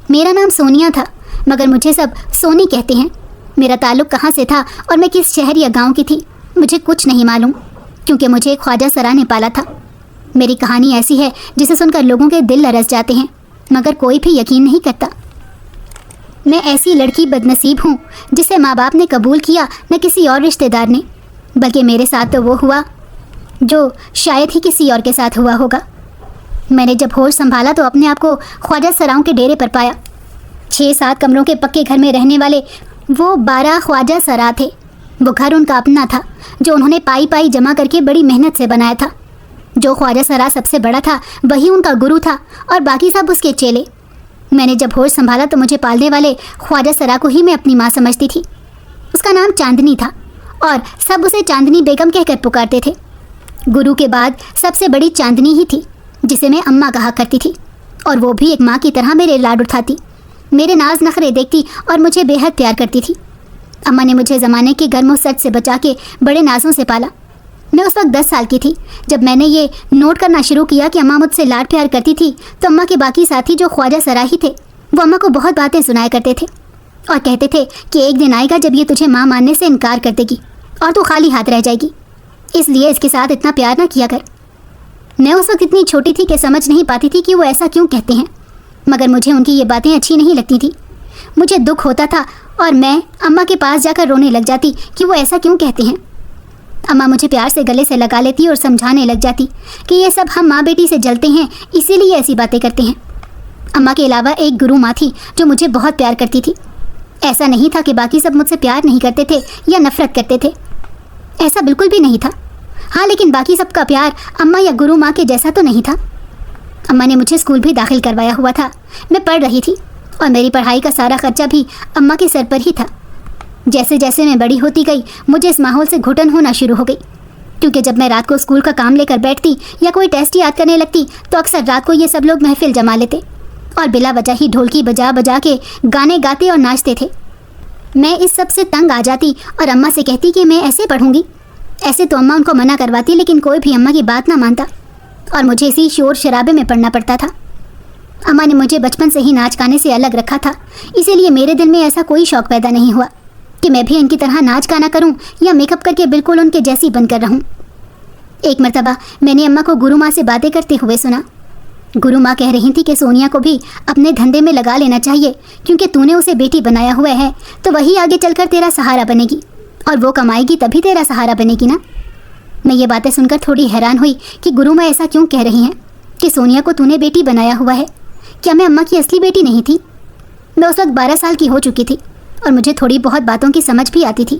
میرا نام سونیا تھا، مگر مجھے سب سونی کہتے ہیں۔ میرا تعلق کہاں سے تھا اور میں کس شہر یا گاؤں کی تھی مجھے کچھ نہیں معلوم، کیونکہ مجھے ایک خواجہ سرا نے پالا تھا۔ میری کہانی ایسی ہے جسے سن کر لوگوں کے دل لرز جاتے ہیں، مگر کوئی بھی یقین نہیں کرتا۔ میں ایسی لڑکی بدنصیب ہوں جسے ماں باپ نے قبول کیا نہ کسی اور رشتہ دار نے، بلکہ میرے ساتھ تو وہ ہوا جو شاید ہی کسی اور کے ساتھ ہوا ہوگا۔ میں نے جب ہوش سنبھالا تو اپنے آپ کو خواجہ سراؤں کے ڈیرے پر پایا۔ 6-7 کمروں کے پکے گھر میں رہنے والے وہ 12 خواجہ سرا تھے۔ وہ گھر ان کا اپنا تھا جو انہوں نے پائی جمع کر کے بڑی محنت سے بنایا تھا۔ جو خواجہ سرا سب سے بڑا تھا وہی ان کا گرو تھا اور باقی سب اس کے چیلے۔ میں نے جب ہوش سنبھالا تو مجھے پالنے والے خواجہ سرا کو ہی میں اپنی ماں سمجھتی تھی۔ اس کا نام چاندنی تھا اور سب اسے چاندنی بیگم کہہ کر پکارتے تھے۔ گرو کے بعد سب سے بڑی چاندنی ہی تھی جسے میں اماں کہا کرتی تھی، اور وہ بھی ایک ماں کی طرح میرے لاڈ اٹھاتی، میرے ناز نخرے دیکھتی اور مجھے بے حد پیار کرتی تھی۔ اماں نے مجھے زمانے کے گرم و سرد سے بچا کے بڑے نازوں سے پالا۔ میں اس وقت 10 سال کی تھی جب میں نے یہ نوٹ کرنا شروع کیا کہ اماں مجھ سے لاڈ پیار کرتی تھی، تو اماں کے باقی ساتھی جو خواجہ سرا ہی تھے وہ اماں کو بہت باتیں سنایا کرتے تھے اور کہتے تھے کہ ایک دن آئے گا جب یہ تجھے ماں ماننے سے انکار کر دے گی اور تو خالی ہاتھ رہ جائے گی، اس لیے اس کے ساتھ اتنا پیار نہ کیا کر۔ میں اس وقت اتنی چھوٹی تھی کہ سمجھ نہیں پاتی تھی کہ وہ ایسا کیوں کہتے ہیں، مگر مجھے ان کی یہ باتیں اچھی نہیں لگتی تھیں۔ مجھے دکھ ہوتا تھا اور میں اماں کے پاس جا کر رونے لگ جاتی کہ وہ ایسا کیوں کہتے ہیں۔ اماں مجھے پیار سے گلے سے لگا لیتی اور سمجھانے لگ جاتی کہ یہ سب ہم ماں بیٹی سے جلتے ہیں، اسی لیے ایسی باتیں کرتے ہیں۔ اماں کے علاوہ ایک گرو ماں تھی جو مجھے بہت پیار کرتی تھی۔ ایسا نہیں تھا کہ باقی سب مجھ سے پیار نہیں کرتے تھے یا نفرت کرتے تھے، ایسا بالکل بھی نہیں تھا۔ ہاں، لیکن باقی سب کا پیار اماں یا گرو ماں کے جیسا تو نہیں تھا۔ اماں نے مجھے اسکول بھی داخل کروایا ہوا تھا، میں پڑھ رہی تھی اور میری پڑھائی کا سارا خرچہ بھی اماں کے سر پر ہی تھا۔ جیسے جیسے میں بڑی ہوتی گئی مجھے اس ماحول سے گھٹن ہونا شروع ہو گئی، کیونکہ جب میں رات کو اسکول کا کام لے کر بیٹھتی یا کوئی ٹیسٹ یاد کرنے لگتی تو اکثر رات کو یہ سب لوگ محفل جما لیتے اور بلا وجہ ہی ڈھولکی بجا بجا کے گانے گاتے اور ناچتے تھے۔ میں اس سب سے تنگ آ جاتی اور اماں سے کہتی کہ میں ایسے پڑھوں گی۔ ایسے تو اماں ان کو منع کرواتی، لیکن کوئی بھی اماں کی بات نہ مانتا اور مجھے اسی شور شرابے میں پڑھنا پڑتا تھا۔ اماں نے مجھے بچپن سے ہی ناچ گانے سے الگ رکھا تھا، اسی لیے میرے دل میں ایسا کوئی شوق پیدا نہیں ہوا کہ میں بھی ان کی طرح ناچ گانا کروں یا میک اپ کر کے بالکل ان کے جیسی بن کر رہوں۔ ایک مرتبہ میں نے اماں کو گرو ماں سے باتیں کرتے ہوئے سنا۔ گرو ماں کہہ رہی تھی کہ سونیا کو بھی اپنے دھندے میں لگا لینا چاہیے، کیونکہ تو نے اسے بیٹی بنایا ہوا ہے تو وہی آگے چل کر تیرا سہارا بنے گی، اور وہ کمائے گی تبھی تیرا سہارا بنے گی نا۔ میں یہ باتیں سن کر تھوڑی حیران ہوئی کہ گرو ماں ایسا کیوں کہہ رہی ہیں کہ سونیا کو تو نے بیٹی بنایا ہوا ہے۔ کیا میں اماں کی اصلی بیٹی نہیں تھی؟ میں اس وقت 12 سال کی ہو چکی تھی اور مجھے تھوڑی بہت باتوں کی سمجھ بھی آتی تھی،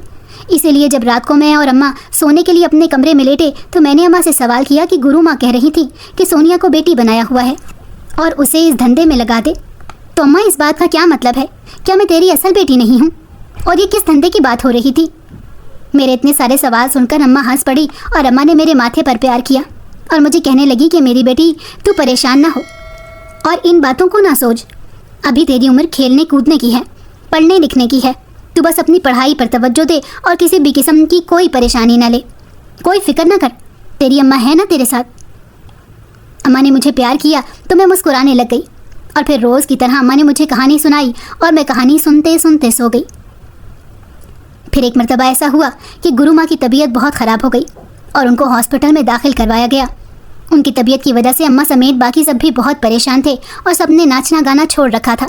اسی لیے جب رات کو میں اور اماں سونے کے لیے اپنے کمرے میں لیٹے تو میں نے اماں سے سوال کیا کہ گرو ماں کہہ رہی تھی کہ سونیا کو بیٹی بنایا ہوا ہے اور اسے اس دھندے میں لگا دے، تو اماں اس بات کا کیا مطلب ہے؟ کیا میں تیری اصل بیٹی نہیں ہوں؟ اور یہ کس دھندے کی بات ہو رہی تھی؟ میرے اتنے سارے سوال سن کر اماں ہنس پڑی اور اماں نے میرے ماتھے پر پیار کیا اور مجھے کہنے لگی کہ میری بیٹی تو پریشان نہ ہو اور ان باتوں کو نہ سوچ، ابھی تیری عمر کھیلنے کودنے کی ہے، پڑھنے لکھنے کی ہے، تو بس اپنی پڑھائی پر توجہ دے اور کسی بھی قسم کی کوئی پریشانی نہ لے، کوئی فکر نہ کر، تیری اماں ہے نا تیرے ساتھ۔ اماں نے مجھے پیار کیا تو میں مسکرانے لگ گئی اور پھر روز کی طرح اماں نے مجھے کہانی سنائی اور میں کہانی سنتے سنتے سو گئی۔ پھر ایک مرتبہ ایسا ہوا کہ گرو ماں کی طبیعت بہت خراب ہو گئی اور ان کو ہاسپٹل میں داخل کروایا گیا۔ ان کی طبیعت کی وجہ سے اماں سمیت باقی سب بھی بہت پریشان تھے اور سب نے ناچنا گانا چھوڑ رکھا تھا۔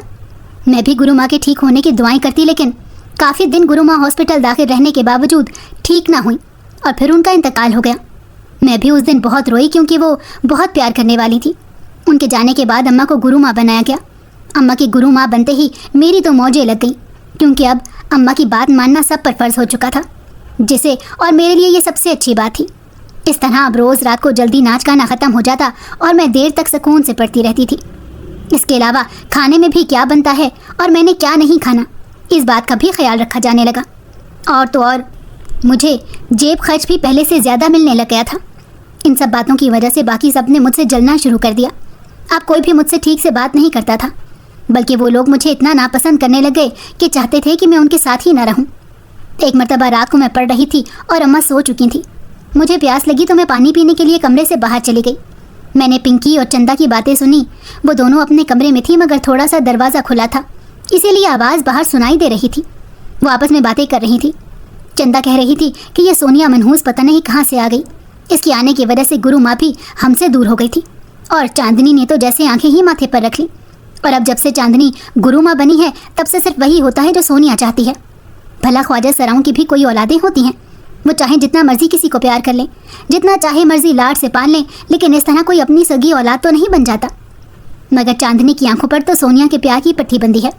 میں بھی گرو ماں کے ٹھیک ہونے کی دعائیں کرتی، لیکن کافی دن گرو ماں ہاسپٹل داخل رہنے کے باوجود ٹھیک نہ ہوئی اور پھر ان کا انتقال ہو گیا۔ میں بھی اس دن بہت روئی کیونکہ وہ بہت پیار کرنے والی تھی۔ ان کے جانے کے بعد اماں کو گرو ماں بنایا گیا۔ اماں کی گرو ماں بنتے ہی میری تو موجیں لگ گئیں، کیونکہ اب اماں کی بات ماننا سب پر فرض ہو چکا تھا، جسے اور میرے لیے یہ سب سے اچھی بات تھی۔ اس طرح اب روز رات کو جلدی ناچ گانا ختم ہو جاتا اور میں دیر تک سکون سے پڑھتی رہتی تھی۔ اس کے علاوہ کھانے میں بھی کیا بنتا ہے اور میں نے کیا نہیں کھانا، اس بات کا بھی خیال رکھا جانے لگا، اور تو اور مجھے جیب خرچ بھی پہلے سے زیادہ ملنے لگ گیا تھا۔ ان سب باتوں کی وجہ سے باقی سب نے مجھ سے جلنا شروع کر دیا۔ اب کوئی بھی مجھ سے ٹھیک سے بات نہیں کرتا تھا، بلکہ وہ لوگ مجھے اتنا ناپسند کرنے لگ گئے کہ چاہتے تھے کہ میں ان کے ساتھ ہی نہ رہوں۔ ایک مرتبہ رات کو میں پڑھ رہی تھی اور اماں سو چکی تھیں۔ مجھے پیاس لگی تو میں پانی پینے کے لیے کمرے سے باہر چلی گئی۔ میں نے پنکی اور چندا کی باتیں سنی. وہ دونوں اپنے کمرے میں تھی مگر تھوڑا سا دروازہ کھلا تھا, اسی لیے آواز باہر سنائی دے رہی تھی. وہ آپس میں باتیں کر رہی تھی. چندا کہہ رہی تھی کہ یہ سونیا منحوس پتہ نہیں کہاں سے آ گئی. اس کے آنے کی وجہ سے گرو ماں بھی ہم سے دور ہو گئی تھی, اور چاندنی نے تو جیسے آنکھیں ہی ماتھے پر رکھ لی. اور اب جب سے چاندنی گرو ماں بنی ہے تب سے صرف وہی ہوتا ہے جو سونیا چاہتی ہے. بھلا خواجہ سراؤں کی بھی کوئی اولادیں ہوتی ہیں. وہ چاہیں جتنا مرضی کسی کو پیار کر لیں, جتنا چاہے مرضی لاڈ سے پال لیں, لیکن اس طرح کوئی اپنی سگی اولاد تو نہیں بن جاتا. مگر چاندنی کی آنکھوں پر تو سونیا کے پیار کی پٹھی بندی ہے.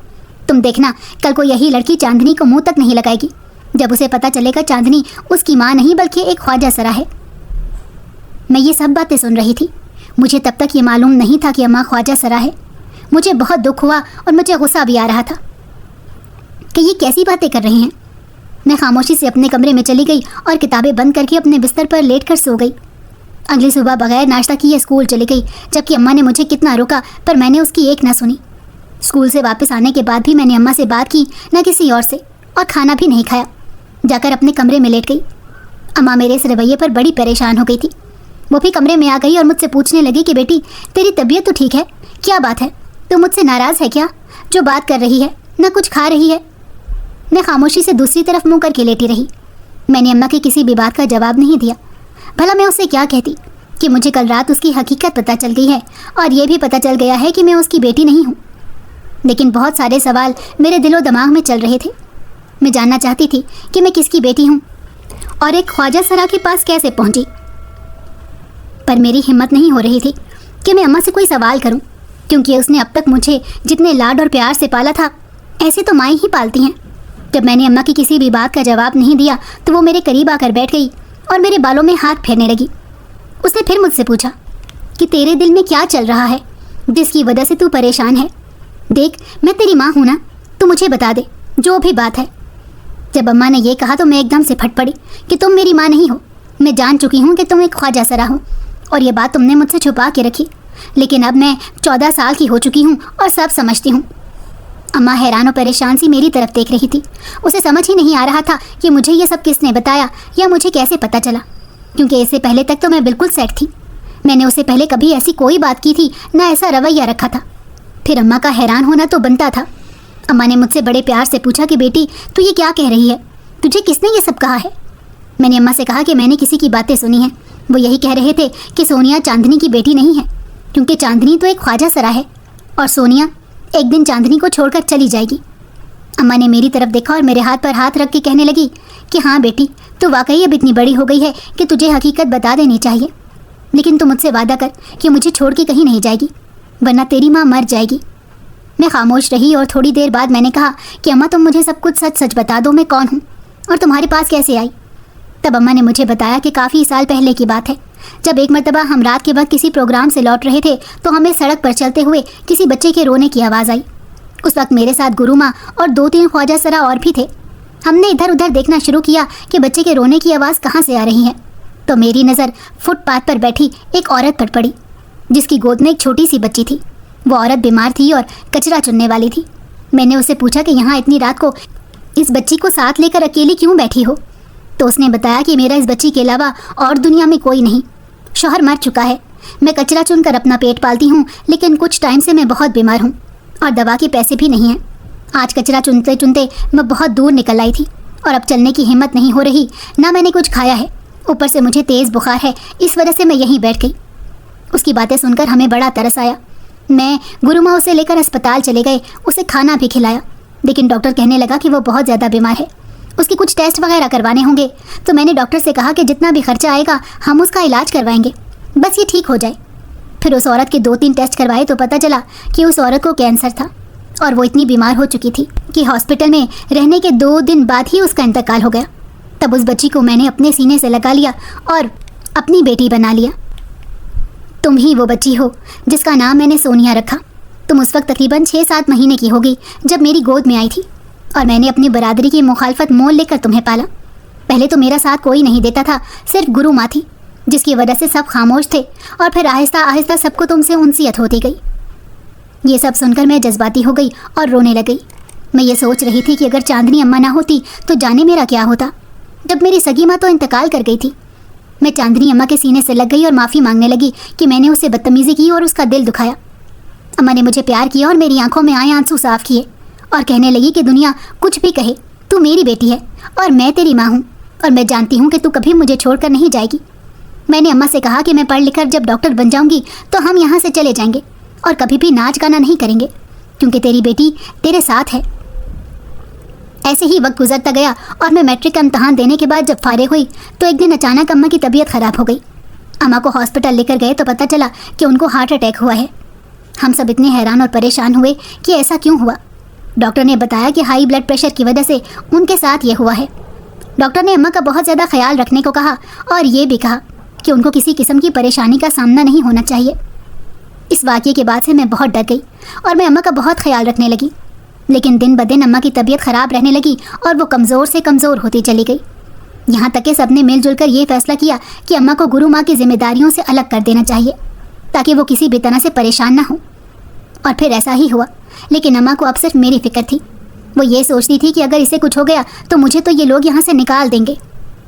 تم دیکھنا کل کو یہی لڑکی چاندنی کو منہ تک نہیں لگائے گی جب اسے پتہ چلے گا چاندنی اس کی ماں نہیں بلکہ ایک خواجہ سرا ہے. میں یہ سب باتیں سن رہی تھی. مجھے تب تک یہ معلوم نہیں تھا کہ اماں خواجہ سرا ہے. مجھے بہت دکھ ہوا اور مجھے غصہ بھی آ رہا تھا کہ یہ کیسی باتیں کر رہے ہیں. میں خاموشی سے اپنے کمرے میں چلی گئی اور کتابیں بند کر کے اپنے بستر پر لیٹ کر سو گئی. اگلی صبح بغیر ناشتہ کیے اسکول چلی گئی, جبکہ اماں نے مجھے کتنا روکا پر میں نے اس کی ایک نہ سنی. اسکول سے واپس آنے کے بعد بھی میں نے اماں سے بات کی نہ کسی اور سے, اور کھانا بھی نہیں کھایا. جا کر اپنے کمرے میں لیٹ گئی. اماں میرے اس رویے پر بڑی پریشان ہو گئی تھی. وہ بھی کمرے میں آ گئی اور مجھ سے پوچھنے لگی کہ بیٹی تیری طبیعت تو ٹھیک ہے, کیا بات ہے, تو مجھ سے ناراض ہے کیا, جو بات کر رہی ہے نہ کچھ کھا رہی ہے. میں خاموشی سے دوسری طرف منہ کر کے لیٹی رہی. میں نے اماں کی کسی بھی بات کا جواب نہیں دیا. بھلا میں اسے کیا کہتی کہ مجھے کل رات اس کی حقیقت پتہ چل گئی ہے, اور یہ بھی پتہ چل گیا ہے کہ میں اس کی بیٹی نہیں ہوں. لیکن بہت سارے سوال میرے دل و دماغ میں چل رہے تھے. میں جاننا چاہتی تھی کہ میں کس کی بیٹی ہوں اور ایک خواجہ سرا کے پاس کیسے پہنچی. پر میری ہمت نہیں ہو رہی تھی کہ میں اماں سے کوئی سوال کروں, کیونکہ اس نے اب تک مجھے جتنے لاڈ اور پیار سے پالا تھا ایسے تو مائیں ہی پالتی ہیں. جب میں نے اماں کی کسی بھی بات کا جواب نہیں دیا تو وہ میرے قریب آ کر بیٹھ گئی اور میرے بالوں میں ہاتھ پھیرنے لگی. اس نے پھر مجھ سے پوچھا کہ تیرے دل میں کیا چل رہا ہے جس کی وجہ سے تو پریشان ہے. دیکھ میں تیری ماں ہوں نا, تو مجھے بتا دے جو بھی بات ہے. جب اماں نے یہ کہا تو میں ایک دم سے پھٹ پڑی کہ تم میری ماں نہیں ہو. میں جان چکی ہوں کہ تم ایک خواجہ سرا ہو, اور یہ بات تم نے مجھ سے چھپا کے رکھی. لیکن اب میں 14 سال کی ہو چکی ہوں اور سب سمجھتی ہوں. اماں حیران و پریشان سی میری طرف دیکھ رہی تھی. اسے سمجھ ہی نہیں آ رہا تھا کہ مجھے یہ سب کس نے بتایا یا مجھے کیسے پتہ چلا, کیونکہ اس سے پہلے تک تو میں بالکل سیٹ تھی. میں نے اسے پہلے کبھی ایسی کوئی بات کی تھی نہ ایسا رویہ رکھا تھا. پھر اماں کا حیران ہونا تو بنتا تھا. اماں نے مجھ سے بڑے پیار سے پوچھا کہ بیٹی تو یہ کیا کہہ رہی ہے, تجھے کس نے یہ سب کہا ہے. میں نے اماں سے کہا کہ میں نے کسی کی باتیں سنی ہیں. وہ یہی کہہ رہے تھے کہ سونیا چاندنی کی بیٹی نہیں ہے, کیونکہ چاندنی تو ایک خواجہ سرا ہے اور سونیا ایک دن چاندنی کو چھوڑ کر چلی جائے گی. اماں نے میری طرف دیکھا اور میرے ہاتھ پر ہاتھ رکھ کے کہنے لگی کہ ہاں بیٹی تو واقعی اب اتنی بڑی ہو گئی ہے کہ تجھے حقیقت بتا دینی چاہیے. لیکن تو مجھ سے وعدہ کر کہ مجھے چھوڑ کے کہیں نہیں جائے گی, ورنہ تیری ماں مر جائے گی. میں خاموش رہی اور تھوڑی دیر بعد میں نے کہا کہ اماں تم مجھے سب کچھ سچ سچ بتا دو, میں کون ہوں اور تمہارے پاس کیسے آئی. تب اماں نے مجھے بتایا کہ کافی سال پہلے کی بات ہے, جب ایک مرتبہ ہم رات کے وقت کسی پروگرام سے لوٹ رہے تھے تو ہمیں سڑک پر چلتے ہوئے کسی بچے کے رونے کی آواز آئی. اس وقت میرے ساتھ گرو ماں اور 2-3 خواجہ سرا اور بھی تھے. ہم نے ادھر ادھر دیکھنا شروع کیا کہ بچے کے رونے کی آواز کہاں سے آ رہی ہے, تو میری نظر فٹ پاتھ پر بیٹھی ایک عورت پر پڑی جس کی گود میں ایک چھوٹی سی بچی تھی. وہ عورت بیمار تھی اور کچرا چننے والی تھی. میں نے اسے پوچھا کہ یہاں اتنی رات کو اس بچی کو ساتھ لے کر اکیلی کیوں بیٹھی ہو. تو اس نے بتایا کہ میرا اس بچی کے علاوہ اور دنیا میں کوئی نہیں, شوہر مر چکا ہے. میں کچرا چن کر اپنا پیٹ پالتی ہوں, لیکن کچھ ٹائم سے میں بہت بیمار ہوں اور دوا کے پیسے بھی نہیں ہیں. آج کچرا چنتے چنتے میں بہت دور نکل آئی تھی اور اب چلنے کی ہمت نہیں ہو رہی, نہ میں نے کچھ کھایا ہے, اوپر سے مجھے تیز بخار ہے, اس وجہ سے میں یہیں بیٹھ گئی. اس کی باتیں سن کر ہمیں بڑا ترس آیا. میں گرو ماں اسے لے کر اسپتال چلے گئے, اسے کھانا بھی کھلایا, لیکن ڈاکٹر کہنے لگا کہ وہ بہت زیادہ بیمار ہے, اس کے کچھ ٹیسٹ وغیرہ کروانے ہوں گے. تو میں نے ڈاکٹر سے کہا کہ جتنا بھی خرچہ آئے گا ہم اس کا علاج کروائیں گے, بس یہ ٹھیک ہو جائے. پھر اس عورت کے 2-3 ٹیسٹ کروائے تو پتہ چلا کہ اس عورت کو کینسر تھا, اور وہ اتنی بیمار ہو چکی تھی کہ ہاسپٹل میں رہنے کے 2 دن بعد ہی اس کا انتقال ہو گیا. تب اس بچی کو میں نے اپنے سینے سے لگا لیا اور اپنی بیٹی بنا لیا. تم ہی وہ بچی ہو جس کا نام میں نے سونیا رکھا. تم اس وقت تقریباً 6-7 مہینے کی ہوگی جب میری گود میں آئی تھی, اور میں نے اپنی برادری کی مخالفت مول لے کر تمہیں پالا. پہلے تو میرا ساتھ کوئی نہیں دیتا تھا, صرف گرو ماں تھی جس کی وجہ سے سب خاموش تھے, اور پھر آہستہ آہستہ سب کو تم سے انسیت ہوتی گئی. یہ سب سن کر میں جذباتی ہو گئی اور رونے لگ گئی. میں یہ سوچ رہی تھی کہ اگر چاندنی اماں نہ ہوتی تو جانے میرا کیا ہوتا, جب میری سگی ماں تو انتقال کر گئی تھی. میں چاندنی اماں کے سینے سے لگ گئی اور معافی مانگنے لگی کہ میں نے اسے بدتمیزی کی اور اس کا دل دکھایا۔ اماں نے مجھے پیار کیا اور میری آنکھوں میں آئے آنسو صاف کیے اور کہنے لگی کہ دنیا کچھ بھی کہے، تو میری بیٹی ہے اور میں تیری ماں ہوں، اور میں جانتی ہوں کہ تو کبھی مجھے چھوڑ کر نہیں جائے گی۔ میں نے اماں سے کہا کہ میں پڑھ لکھ کر جب ڈاکٹر بن جاؤں گی تو ہم یہاں سے چلے جائیں گے اور کبھی بھی ناچ گانا نہیں کریں گے، کیونکہ تیری بیٹی تیرے ساتھ ہے۔ ایسے ہی وقت گزرتا گیا اور میں میٹرک کا امتحان دینے کے بعد جب فارغ ہوئی تو ایک دن اچانک اماں کی طبیعت خراب ہو گئی۔ اماں کو ہاسپٹل لے کر گئے تو پتہ چلا کہ ان کو ہارٹ اٹیک ہوا ہے۔ ہم سب اتنے حیران اور پریشان ہوئے کہ ایسا کیوں ہوا۔ ڈاکٹر نے بتایا کہ ہائی بلڈ پریشر کی وجہ سے ان کے ساتھ یہ ہوا ہے۔ ڈاکٹر نے اماں کا بہت زیادہ خیال رکھنے کو کہا اور یہ بھی کہا کہ ان کو کسی قسم کی پریشانی کا سامنا نہیں ہونا چاہیے۔ اس واقعے کے بعد سے میں بہت ڈر گئی اور میں اماں کا بہت خیال رکھنے لگی، لیکن دن بدن اماں کی طبیعت خراب رہنے لگی اور وہ کمزور سے کمزور ہوتی چلی گئی، یہاں تک کہ سب نے مل جل کر یہ فیصلہ کیا کہ اماں کو گرو ماں کی ذمہ داریوں سے الگ کر دینا چاہیے تاکہ وہ کسی بھی طرح سے پریشان نہ ہو۔ اور پھر ایسا ہی ہوا، لیکن اماں کو اب صرف میری فکر تھی۔ وہ یہ سوچتی تھی کہ اگر اسے کچھ ہو گیا تو مجھے تو یہ لوگ یہاں سے نکال دیں گے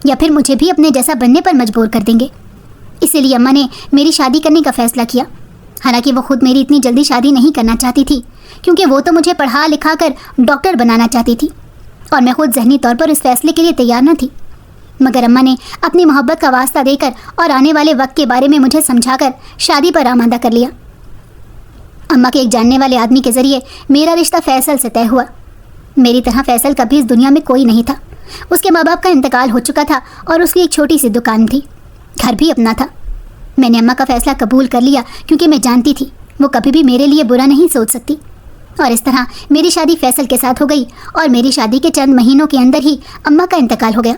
یا پھر مجھے بھی اپنے جیسا بننے پر مجبور کر دیں گے۔ اسی لیے اماں نے میری شادی کرنے کا فیصلہ کیا، حالانکہ وہ خود میری اتنی جلدی شادی نہیں کرنا چاہتی تھی، کیونکہ وہ تو مجھے پڑھا لکھا کر ڈاکٹر بنانا چاہتی تھی اور میں خود ذہنی طور پر اس فیصلے کے لیے تیار نہ تھی۔ مگر اماں نے اپنی محبت کا واسطہ دے کر اور آنے والے وقت کے بارے میں مجھے سمجھا کر شادی پر آمادہ کر لیا۔ اماں کے ایک جاننے والے آدمی کے ذریعے میرا رشتہ فیصل سے طے ہوا۔ میری طرح فیصل کبھی اس دنیا میں کوئی نہیں تھا۔ اس کے ماں باپ کا انتقال ہو چکا تھا اور اس کی ایک چھوٹی سی دکان تھی، گھر بھی اپنا تھا۔ میں نے اماں کا فیصلہ قبول کر لیا کیونکہ میں جانتی تھی وہ کبھی بھی میرے لیے برا نہیں سوچ سکتی، اور اس طرح میری شادی فیصل کے ساتھ ہو گئی اور میری شادی کے چند مہینوں کے اندر ہی اماں کا انتقال ہو گیا۔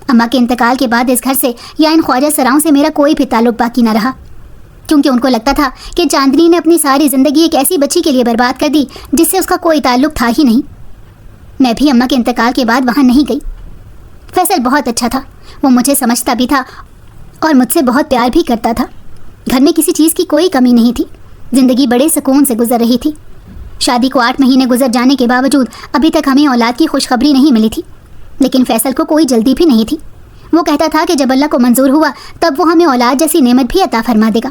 اماں کے انتقال کے بعد اس گھر سے یا ان خواجہ سراؤں سے میرا کوئی بھی تعلق باقی نہ رہا، کیونکہ ان کو لگتا تھا کہ چاندنی نے اپنی ساری زندگی ایک ایسی بچی کے لیے برباد کر دی جس سے اس کا کوئی تعلق تھا ہی نہیں۔ میں بھی اماں کے انتقال کے بعد وہاں نہیں گئی۔ فیصل بہت اچھا تھا، وہ مجھے سمجھتا بھی تھا اور مجھ سے بہت پیار بھی کرتا تھا۔ گھر میں کسی چیز کی کوئی کمی نہیں تھی، زندگی بڑے سکون سے گزر رہی تھی۔ شادی کو 8 مہینے گزر جانے کے باوجود ابھی تک ہمیں اولاد کی خوشخبری نہیں ملی تھی، لیکن فیصل کو کوئی جلدی بھی نہیں تھی۔ وہ کہتا تھا کہ جب اللہ کو منظور ہوا تب وہ ہمیں اولاد جیسی نعمت بھی عطا فرما دے گا۔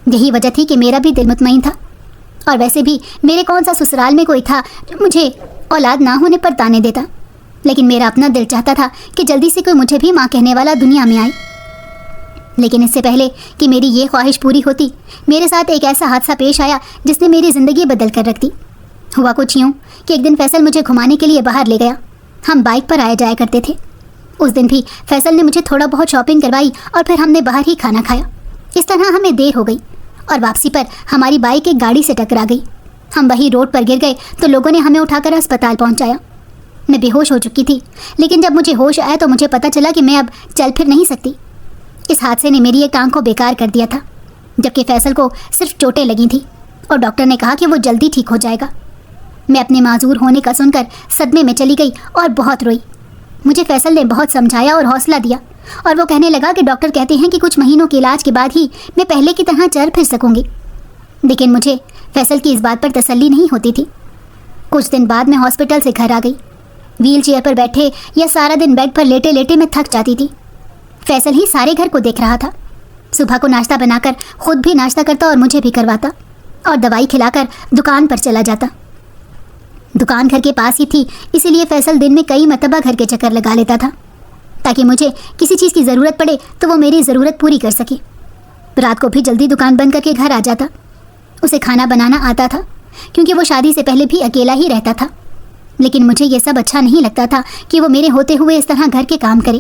یہی وجہ تھی کہ میرا بھی دل مطمئن تھا، اور ویسے بھی میرے کون سا سسرال میں کوئی تھا جو مجھے اولاد نہ ہونے پر تانے دیتا، لیکن میرا اپنا دل چاہتا تھا کہ جلدی سے کوئی مجھے بھی ماں کہنے والا دنیا میں آئے۔ لیکن اس سے پہلے کہ میری یہ خواہش پوری ہوتی، میرے ساتھ ایک ایسا حادثہ پیش آیا جس نے میری زندگی بدل کر رکھ دی۔ ہوا کچھ یوں کہ ایک دن فیصل مجھے گھمانے کے لیے باہر لے گیا۔ ہم بائک پر آیا جایا کرتے تھے۔ اس دن بھی فیصل نے مجھے تھوڑا بہت شاپنگ کروائی اور پھر ہم نے باہر ہی کھانا کھایا۔ اس طرح ہمیں دیر ہو گئی اور واپسی پر ہماری بائک ایک گاڑی سے ٹکرا گئی۔ ہم وہی روڈ پر گر گئے تو لوگوں نے ہمیں اٹھا کر اسپتال پہنچایا۔ میں بے ہوش ہو چکی تھی، لیکن جب مجھے ہوش آیا تو مجھے پتہ چلا کہ میں اب چل پھر نہیں سکتی۔ اس حادثے نے میری ایک آنکھ کو بیکار کر دیا تھا، جبکہ فیصل کو صرف چوٹیں لگی تھیں اور ڈاکٹر نے کہا کہ وہ جلدی ٹھیک ہو جائے گا۔ میں اپنے معذور ہونے کا سن کر صدمے میں چلی گئی اور بہت روئی۔ مجھے فیصل نے بہت سمجھایا اور حوصلہ دیا، اور وہ کہنے لگا کہ ڈاکٹر کہتے ہیں کہ کچھ مہینوں کے علاج کے بعد ہی میں پہلے کی طرح چل پھر سکوں گی۔ لیکن مجھے فیصل کی اس بات پر تسلی نہیں ہوتی تھی۔ کچھ دن بعد میں ہاسپٹل سے گھر آ گئی۔ ویل چیئر پر بیٹھے یا سارا دن بیڈ پر لیٹے لیٹے میں تھک جاتی تھی۔ فیصل ہی سارے گھر کو دیکھ رہا تھا۔ صبح کو ناشتہ بنا کر خود بھی ناشتہ کرتا اور مجھے بھی کرواتا، اور دوائی کھلا کر دکان پر چلا جاتا۔ دکان گھر کے پاس ہی تھی، اسی لیے فیصل دن میں کئی مرتبہ گھر کے چکر لگا لیتا تھا تاکہ مجھے کسی چیز کی ضرورت پڑے تو وہ میری ضرورت پوری کر سکے۔ رات کو بھی جلدی دکان بند کر کے گھر آ جاتا۔ اسے کھانا بنانا آتا تھا کیونکہ وہ شادی سے پہلے بھی اکیلا ہی رہتا تھا، لیکن مجھے یہ سب اچھا نہیں لگتا تھا کہ وہ میرے ہوتے ہوئے اس طرح گھر کے کام کرے۔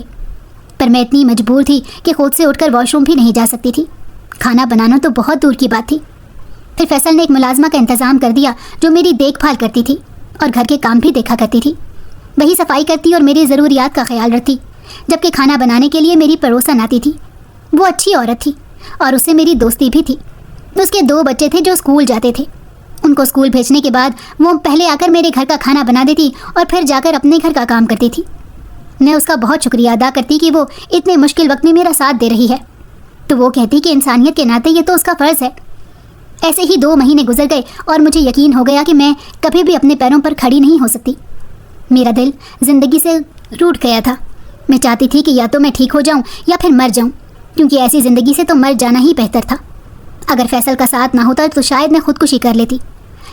پر میں اتنی مجبور تھی کہ خود سے اٹھ کر واش روم بھی نہیں جا سکتی تھی، کھانا بنانا تو بہت دور کی بات تھی۔ پھر فیصل نے ایک ملازمہ کا انتظام کر دیا جو میری دیکھ بھال کرتی تھی اور گھر کے کام بھی دیکھا کرتی تھی۔ وہی صفائی کرتی اور میری ضروریات کا خیال رکھتی، جبکہ کھانا بنانے کے لیے میری پڑوسن آتی تھی۔ وہ اچھی عورت تھی اور اس سے میری دوستی بھی تھی۔ اس کے 2 بچے تھے جو اسکول جاتے تھے۔ ان کو اسکول بھیجنے کے بعد وہ پہلے آ کر میرے گھر کا کھانا بنا دیتی اور پھر جا کر اپنے گھر کا کام کرتی تھی۔ میں اس کا بہت شکریہ ادا کرتی کہ وہ اتنے مشکل وقت میں میرا ساتھ دے رہی ہے، تو وہ کہتی کہ انسانیت کے ناطے یہ تو اس کا فرض ہے۔ ایسے ہی 2 مہینے گزر گئے اور مجھے یقین ہو گیا کہ میں کبھی بھی اپنے پیروں پر کھڑی نہیں ہو سکتی۔ میرا دل زندگی سے روٹھ گیا تھا۔ میں چاہتی تھی کہ یا تو میں ٹھیک ہو جاؤں یا پھر مر جاؤں، کیونکہ ایسی زندگی سے تو مر جانا ہی بہتر تھا۔ اگر فیصل کا ساتھ نہ ہوتا تو شاید میں خودکشی کر لیتی،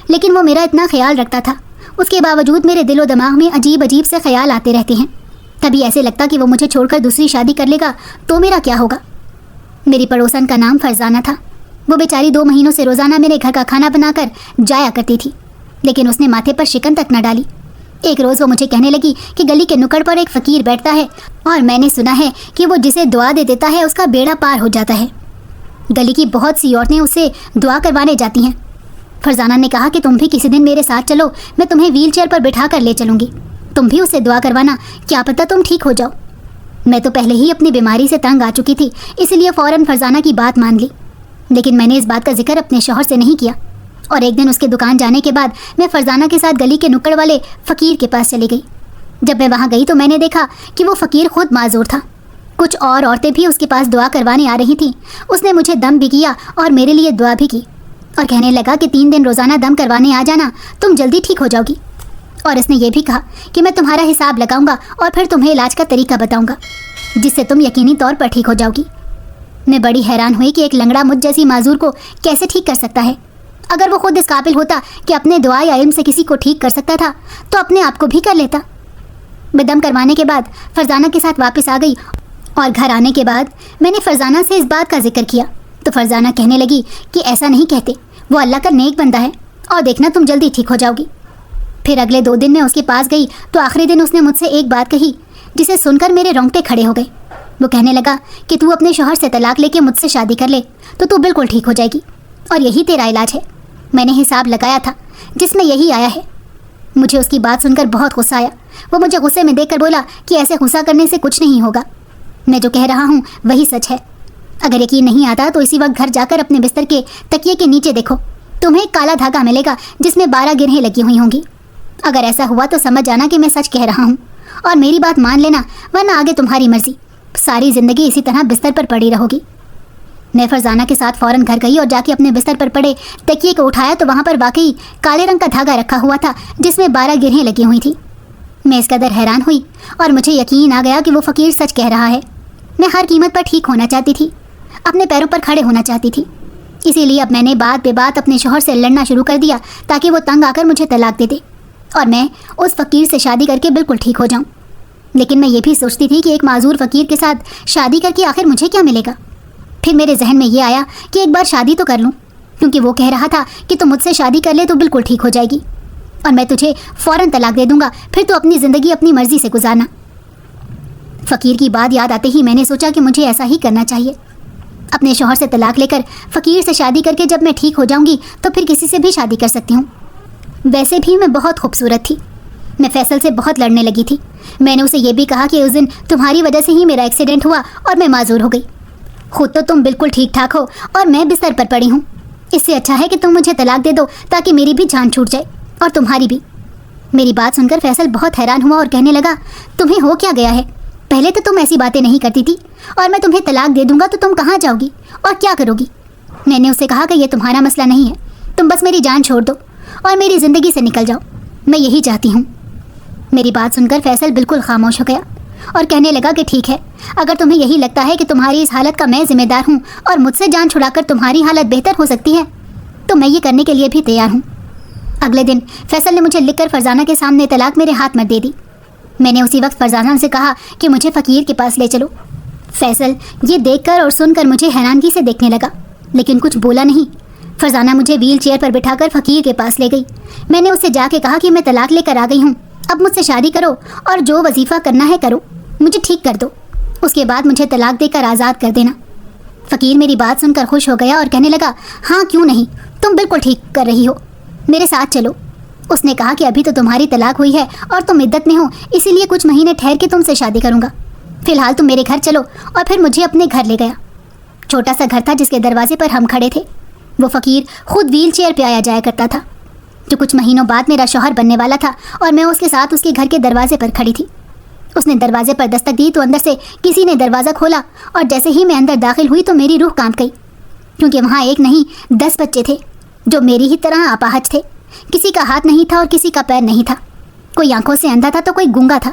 لیکن وہ میرا اتنا خیال رکھتا تھا۔ اس کے باوجود میرے دل و دماغ میں عجیب عجیب سے خیال آتے رہتے ہیں۔ کبھی ایسے لگتا کہ وہ مجھے چھوڑ کر دوسری شادی کر لے گا تو میرا کیا ہوگا۔ میری پڑوسن کا نام فرزانہ تھا۔ وہ بیچاری 2 مہینوں سے روزانہ میرے گھر کا کھانا بنا کر جایا کرتی تھی، لیکن اس نے ماتھے پر شکن تک نہ ڈالی۔ ایک روز وہ مجھے کہنے لگی کہ گلی کے نکڑ پر ایک فقیر بیٹھتا ہے اور میں نے سنا ہے کہ وہ جسے دعا دے دیتا ہے اس کا بیڑا پار ہو جاتا ہے۔ گلی کی بہت سی عورتیں اسے دعا کروانے جاتی ہیں۔ فرزانہ نے کہا کہ تم بھی کسی دن میرے ساتھ چلو، میں تمہیں ویل چیئر پر بٹھا کر لے چلوں گی، تم بھی اسے دعا کروانا، کیا پتہ تم ٹھیک ہو جاؤ۔ میں تو پہلے ہی اپنی بیماری سے تنگ آ چکی تھی، اس لیے فوراً فرزانہ کی بات مان لی، لیکن میں نے اس بات کا ذکر اپنے شوہر سے نہیں کیا۔ اور ایک دن اس کے دکان جانے کے بعد میں فرزانہ کے ساتھ گلی کے نکڑ والے فقیر کے پاس چلی گئی۔ جب میں وہاں گئی تو میں نے دیکھا کہ وہ فقیر خود معذور تھا۔ کچھ اور عورتیں بھی اس کے پاس دعا کروانے آ رہی تھیں۔ اس نے مجھے دم بھی کیا اور میرے لیے دعا بھی کی، اور کہنے لگا کہ 3 دن روزانہ دم کروانے آ جانا، تم جلدی ٹھیک ہو جاؤ گی۔ اور اس نے یہ بھی کہا کہ میں تمہارا حساب لگاؤں گا اور پھر تمہیں علاج کا طریقہ بتاؤں گا، جس سے تم یقینی طور پر ٹھیک ہو جاؤ گی۔ میں بڑی حیران ہوئی کہ ایک لنگڑا مجھ جیسی معذور کو کیسے ٹھیک کر سکتا ہے۔ اگر وہ خود اس قابل ہوتا کہ اپنے دعا یا علم سے کسی کو ٹھیک کر سکتا تھا تو اپنے آپ کو بھی کر لیتا۔ میں دم کروانے کے بعد فرزانہ کے ساتھ واپس آ گئی، اور گھر آنے کے بعد میں نے فرزانہ سے اس بات کا ذکر کیا تو فرزانہ کہنے لگی کہ ایسا نہیں کہتے، وہ اللہ کا نیک بندہ ہے، اور دیکھنا تم جلدی ٹھیک ہو جاؤ گی۔ پھر اگلے 2 دن میں اس کے پاس گئی تو آخری دن اس نے مجھ سے ایک بات کہی جسے سن کر میرے رونگٹے کھڑے ہو گئے۔ وہ کہنے لگا کہ تو اپنے شوہر سے طلاق لے کے مجھ سے شادی کر لے تو تو بالکل ٹھیک ہو جائے گی، اور یہی تیرا علاج ہے۔ میں نے حساب لگایا تھا جس میں یہی آیا ہے۔ مجھے اس کی بات سن کر بہت غصہ آیا۔ وہ مجھے غصے میں دیکھ کر بولا کہ ایسے غصہ کرنے سے کچھ نہیں ہوگا، میں جو کہہ رہا ہوں وہی سچ ہے۔ اگر یقین نہیں آتا تو اسی وقت گھر جا کر اپنے بستر کے تکیے کے نیچے دیکھو، تمہیں ایک کالا دھاگا ملے گا جس میں 12 گرہیں لگی ہوئی ہوں گی۔ اگر ایسا ہوا تو سمجھ جانا کہ میں سچ کہہ رہا ہوں، اور میری بات مان لینا، ورنہ آگے تمہاری مرضی، ساری زندگی اسی طرح بستر پر پڑی رہو گی۔ میں فرزانہ کے ساتھ فوراً گھر گئی اور جا کے اپنے بستر پر پڑے تکیے کو اٹھایا تو وہاں پر واقعی کالے رنگ کا دھاگا رکھا ہوا تھا جس میں 12 گرہیں لگی ہوئی تھیں۔ میں اس قدر حیران ہوئی اور مجھے یقین آ گیا کہ وہ فقیر سچ کہہ رہا ہے۔ میں ہر قیمت پر ٹھیک ہونا چاہتی تھی، اپنے پیروں پر کھڑے ہونا چاہتی تھی، اسی لیے اب میں نے بات بے بات اپنے شوہر سے لڑنا شروع کر دیا تاکہ وہ تنگ آ کر مجھے طلاق دے دے اور میں اس فقیر سے شادی کر کے بالکل ٹھیک ہو جاؤں۔ لیکن میں یہ بھی سوچتی تھی کہ ایک معذور فقیر کے ساتھ شادی کر کے آخر مجھے کیا ملے گا۔ پھر میرے ذہن میں یہ آیا کہ ایک بار شادی تو کر لوں، کیونکہ وہ کہہ رہا تھا کہ تم مجھ سے شادی کر لے تو بالکل ٹھیک ہو جائے گی، اور میں تجھے فوراً طلاق دے دوں گا، پھر تو اپنی زندگی اپنی مرضی سے گزارنا۔ فقیر کی بات یاد آتے ہی میں نے سوچا کہ مجھے ایسا ہی کرنا چاہیے، اپنے شوہر سے طلاق لے کر فقیر سے شادی کر کے جب میں ٹھیک ہو جاؤں گی تو پھر کسی سے بھی شادی کر سکتی ہوں۔ ویسے بھی میں بہت خوبصورت تھی۔ میں فیصل سے بہت لڑنے لگی تھی۔ میں نے اسے یہ بھی کہا کہ اس دن تمہاری وجہ سے ہی میرا ایکسیڈنٹ ہوا اور میں معذور ہو گئی، خود تو تم بالکل ٹھیک ٹھاک ہو اور میں بستر پر پڑی ہوں، اس سے اچھا ہے کہ تم مجھے طلاق دے دو تاکہ میری بھی جان چھوٹ جائے اور تمہاری بھی۔ میری بات سن کر فیصل بہت حیران ہوا اور کہنے لگا، تمہیں ہو کیا گیا ہے؟ پہلے تو تم ایسی باتیں نہیں کرتی تھی، اور میں تمہیں طلاق دے دوں گا تو تم کہاں جاؤ گی اور کیا کرو گی؟ میں نے اسے کہا کہ یہ تمہارا مسئلہ نہیں ہے، تم بس میری جان چھوڑ دو اور میری زندگی سے نکل جاؤ، میں یہی چاہتی ہوں۔ میری بات سن کر فیصل بالکل خاموش ہو گیا اور کہنے لگا کہ ٹھیک ہے، اگر تمہیں یہی لگتا ہے کہ تمہاری اس حالت کا میں ذمہ دار ہوں اور مجھ سے جان چھڑا کر تمہاری حالت بہتر ہو سکتی ہے تو میں یہ کرنے کے لیے بھی تیار ہوں۔ اگلے دن فیصل نے مجھے لکھ کر فرزانہ کے سامنے طلاق میرے ہاتھ میں دے دی۔ میں نے اسی وقت فرزانہ سے کہا کہ مجھے فقیر کے پاس لے چلو۔ فیصل یہ دیکھ کر اور سن کر مجھے حیرانگی سے دیکھنے لگا، لیکن کچھ بولا نہیں۔ فرزانہ مجھے ویل چیئر پر بٹھا کر فقیر کے پاس لے گئی۔ میں نے اسے جا کے کہا کہ میں طلاق لے کر آ گئی ہوں، اب مجھ سے شادی کرو اور جو وظیفہ کرنا ہے کرو، مجھے ٹھیک کر دو، اس کے بعد مجھے طلاق دے کر آزاد کر دینا۔ فقیر میری بات سن کر خوش ہو گیا اور کہنے لگا، ہاں کیوں نہیں، تم بالکل ٹھیک کر رہی ہو، میرے ساتھ چلو۔ اس نے کہا کہ ابھی تو تمہاری طلاق ہوئی ہے اور تم عدت میں ہو، اسی لیے کچھ مہینے ٹھہر کے تم سے شادی کروں گا، فی الحال تم میرے گھر چلو۔ اور پھر مجھے اپنے گھر لے گیا۔ چھوٹا سا گھر تھا جس کے دروازے پر ہم کھڑے تھے۔ وہ فقیر خود ویل چیئر پہ آیا جایا کرتا تھا، جو کچھ مہینوں بعد میرا شوہر بننے والا تھا، اور میں اس کے ساتھ اس کے گھر کے دروازے پر کھڑی تھی۔ اس نے دروازے پر دستک دی تو اندر سے کسی نے دروازہ کھولا، اور جیسے ہی میں اندر داخل ہوئی تو میری روح کانپ گئی، کیونکہ وہاں ایک نہیں 10 بچے تھے جو میری ہی طرح اپاہج تھے۔ کسی کا ہاتھ نہیں تھا اور کسی کا پیر نہیں تھا، کوئی آنکھوں سے اندھا تھا تو کوئی گونگا تھا۔